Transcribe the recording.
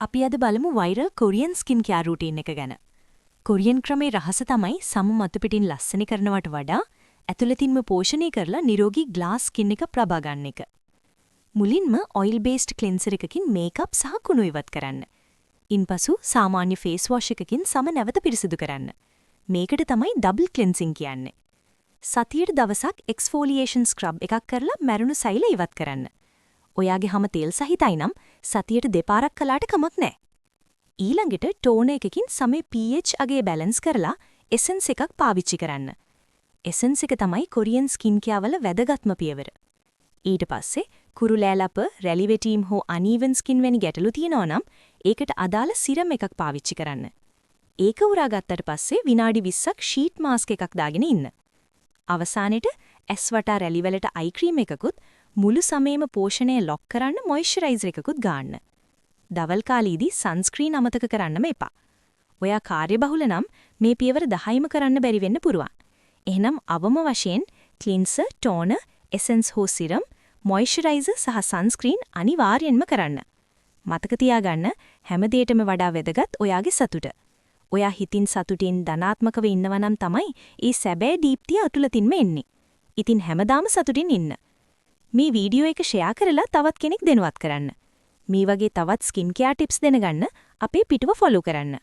අපි අද බලමු viral Korean skin care routine එක ගැන. කොරියන් ක්‍රමේ රහස තමයි සම මතු පිටින් ලස්සන කරනවට වඩා ඇතුළතින්ම පෝෂණය කරලා නිරෝගී ග්ලාස් ස්කින් එක ප්‍රබා ගන්න එක. මුලින්ම ඔයිල් බේස්ඩ් ක්ලෙන්සර් එකකින් මේකප් සහ කුණු ඉවත් කරන්න. ඉන්පසු සාමාන්‍ය ෆේස් වොෂ් එකකින් සම නැවත පිරිසිදු කරන්න. මේකට තමයි ඩබල් ක්ලෙන්සිං කියන්නේ. සතියට දවසක් එක්ස්ෆෝලියේෂන් ස්ක්‍රබ් එකක් කරලා මැරුණු සෛල ඉවත් කරන්න. ඔයාගේ හැම තෙල් සහිතයි නම් සතියට දෙපාරක් කළාට කමක් නැහැ. ඊළඟට ටෝනර් එකකින් සමේ pH අගේ බැලන්ස් කරලා එසෙන්ස් එකක් පාවිච්චි කරන්න. එසෙන්ස් එක තමයි කොරියන් ස්කින් කෙයාර් වල වැදගත්ම පියවර. ඊට පස්සේ කුරුලෑලප, රැලි වැටීම් හෝ අනීවන් ස්කින් වැනි ගැටලු තියෙනවා නම් ඒකට අදාළ සිරම් එකක් පාවිච්චි කරන්න. ඒක උරාගත්තට පස්සේ විනාඩි 20ක් ෂීට් මාස්ක් එකක් දාගෙන ඉන්න. අවසානෙට ඇස් වටා රැලි වලට අයි ක්‍රීම් එකකුත් මුළු සමේම පෝෂණය ලොක් කරන්න මොයිස්චරයිසර් එකකුත් ගන්න. දවල් කාලීදී සන්ස්ක්‍රීන් අමතක කරන්නම එපා. ඔයා කාර්යබහුල නම් මේ පියවර 10ම කරන්න බැරි වෙන්න පුරුවන්. එහෙනම් අවම වශයෙන් ක්ලින්සර්, ටෝනර්, එසෙන්ස් හෝ සිරම්, මොයිස්චරයිසර් සහ සන්ස්ක්‍රීන් අනිවාර්යෙන්ම කරන්න. මතක තියාගන්න හැම දෙයකටම වඩා වැදගත් ඔයාගේ සතුට. ඔයා හිතින් සතුටින් ධනාත්මකව ඉන්නවා නම් තමයි ඒ සැබෑ දීප්තිය අතුලතින්ම එන්නේ. ඉතින් හැමදාම සතුටින් ඉන්න. මේ වීඩියෝ එක ෂෙයා කරලා තවත් කෙනෙක් දැනුවත් කරන්න. මේ වගේ තවත් ස්කින් කෙයාර් ටිප්ස් දැනගන්න අපේ පිටුව ෆොලෝ කරන්න.